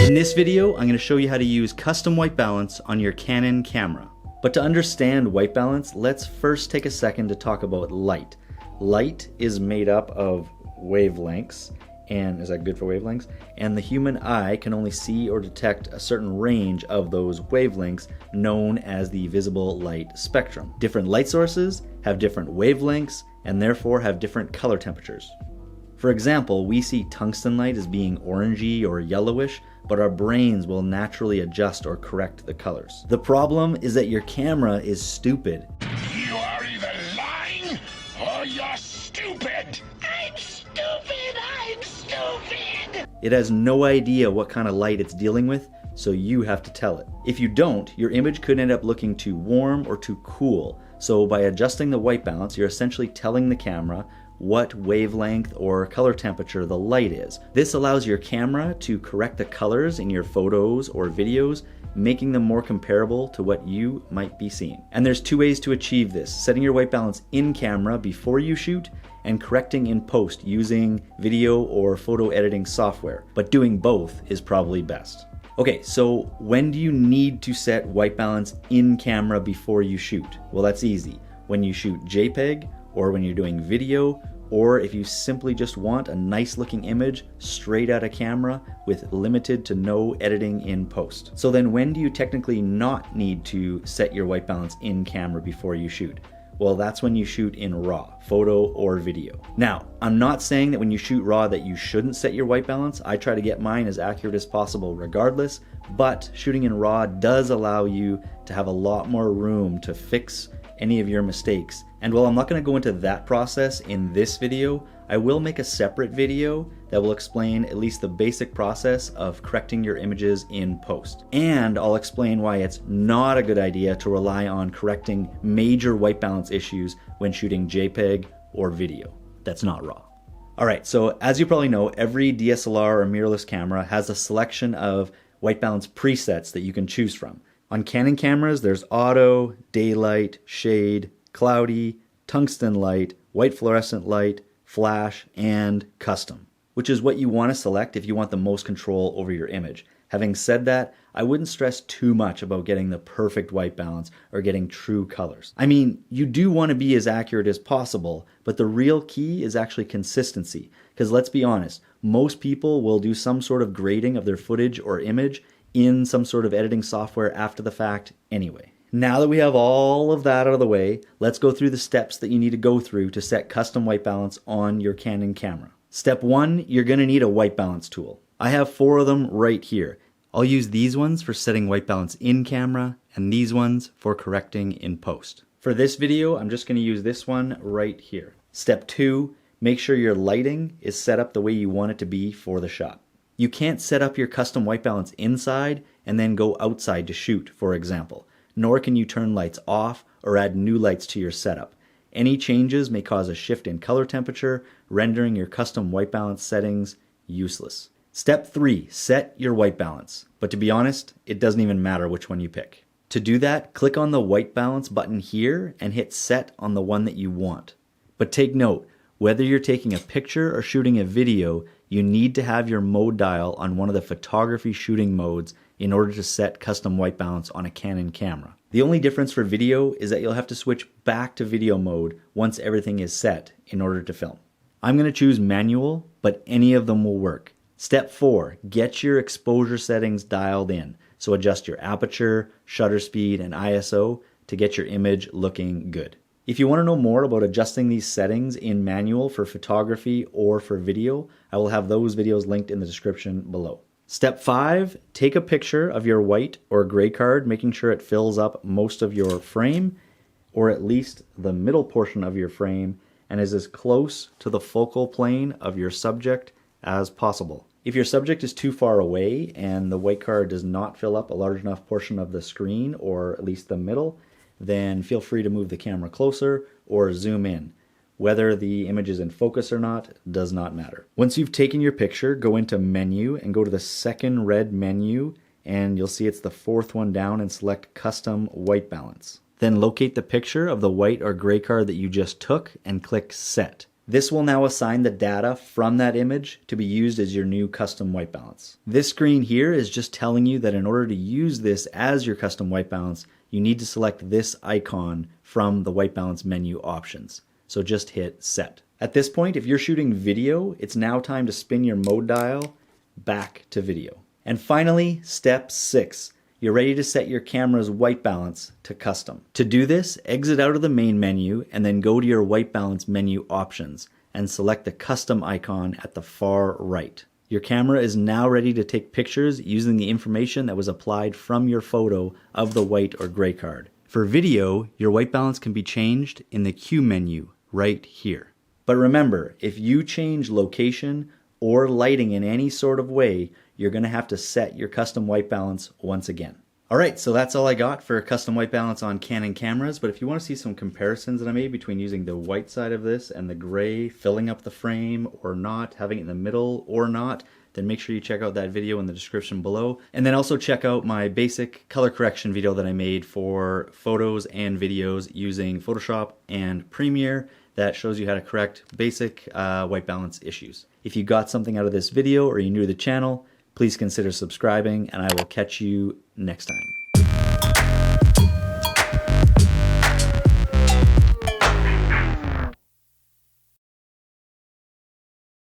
In this video, I'm going to show you how to use custom white balance on your Canon camera. But to understand white balance, let's first take a second to talk about light. Light is made up of wavelengths, and is that good for wavelengths? And the human eye can only see or detect a certain range of those wavelengths known as the visible light spectrum. Different light sources have different wavelengths and therefore have different color temperatures. For example, we see tungsten light as being orangey or yellowish, but our brains will naturally adjust or correct the colors. The problem is that your camera is stupid. You are either lying or you're stupid. I'm stupid. I'm stupid. It has no idea what kind of light it's dealing with, so you have to tell it. If you don't, your image could end up looking too warm or too cool. So by adjusting the white balance, you're essentially telling the camera what wavelength or color temperature the light is. This allows your camera to correct the colors in your photos or videos, making them more comparable to what you might be seeing. And there's two ways to achieve this: setting your white balance in camera before you shoot and correcting in post using video or photo editing software. But doing both is probably best. Okay, so when do you need to set white balance in camera before you shoot? Well, that's easy. When you shoot JPEG, or when you're doing video, or if you simply just want a nice looking image straight out of camera with limited to no editing in post. So then when do you technically not need to set your white balance in camera before you shoot? Well, that's when you shoot in RAW, photo or video. Now, I'm not saying that when you shoot RAW that you shouldn't set your white balance. I try to get mine as accurate as possible regardless, but shooting in RAW does allow you to have a lot more room to fix any of your mistakes. And while I'm not going to go into that process in this video, I will make a separate video that will explain at least the basic process of correcting your images in post. And I'll explain why it's not a good idea to rely on correcting major white balance issues when shooting JPEG or video. That's not RAW. Alright, so as you probably know, every DSLR or mirrorless camera has a selection of white balance presets that you can choose from. On Canon cameras, there's auto, daylight, shade, cloudy, tungsten light, white fluorescent light, flash, and custom, which is what you want to select if you want the most control over your image. Having said that, I wouldn't stress too much about getting the perfect white balance or getting true colors. I mean, you do want to be as accurate as possible, but the real key is actually consistency. Because let's be honest, most people will do some sort of grading of their footage or image in some sort of editing software after the fact anyway. Now that we have all of that out of the way, let's go through the steps that you need to go through to set custom white balance on your Canon camera. Step 1, you're going to need a white balance tool. I have 4 of them right here. I'll use these ones for setting white balance in camera and these ones for correcting in post. For this video, I'm just going to use this one right here. Step 2, make sure your lighting is set up the way you want it to be for the shot. You can't set up your custom white balance inside and then go outside to shoot, for example. Nor can you turn lights off or add new lights to your setup. Any changes may cause a shift in color temperature, rendering your custom white balance settings useless. Step 3, set your white balance. But to be honest, it doesn't even matter which one you pick. To do that, click on the white balance button here and hit set on the one that you want. But take note, whether you're taking a picture or shooting a video, you need to have your mode dial on one of the photography shooting modes in order to set custom white balance on a Canon camera. The only difference for video is that you'll have to switch back to video mode once everything is set in order to film. I'm going to choose manual, but any of them will work. Step 4, get your exposure settings dialed in. So adjust your aperture, shutter speed, and ISO to get your image looking good. If you want to know more about adjusting these settings in manual for photography or for video, I will have those videos linked in the description below. Step 5, take a picture of your white or gray card, making sure it fills up most of your frame, or at least the middle portion of your frame, and is as close to the focal plane of your subject as possible. If your subject is too far away and the white card does not fill up a large enough portion of the screen, or at least the middle, then feel free to move the camera closer or zoom in. Whether the image is in focus or not does not matter. Once you've taken your picture, go into Menu and go to the second red menu, and you'll see it's the 4th one down, and select Custom White Balance. Then locate the picture of the white or gray card that you just took and click Set. This will now assign the data from that image to be used as your new custom white balance. This screen here is just telling you that in order to use this as your custom white balance, you need to select this icon from the white balance menu options. So just hit set. At this point, if you're shooting video, it's now time to spin your mode dial back to video. And finally, step 6. You're ready to set your camera's white balance to custom. To do this, exit out of the main menu and then go to your white balance menu options and select the custom icon at the far right. Your camera is now ready to take pictures using the information that was applied from your photo of the white or gray card. For video, your white balance can be changed in the Q menu right here. But remember, if you change location or lighting in any sort of way, you're going to have to set your custom white balance once again. Alright, so that's all I got for custom white balance on Canon cameras, but if you want to see some comparisons that I made between using the white side of this and the gray, filling up the frame or not, having it in the middle or not, then make sure you check out that video in the description below. And then also check out my basic color correction video that I made for photos and videos using Photoshop and Premiere that shows you how to correct basic white balance issues. If you got something out of this video or you're new to the channel, please consider subscribing, and I will catch you next time.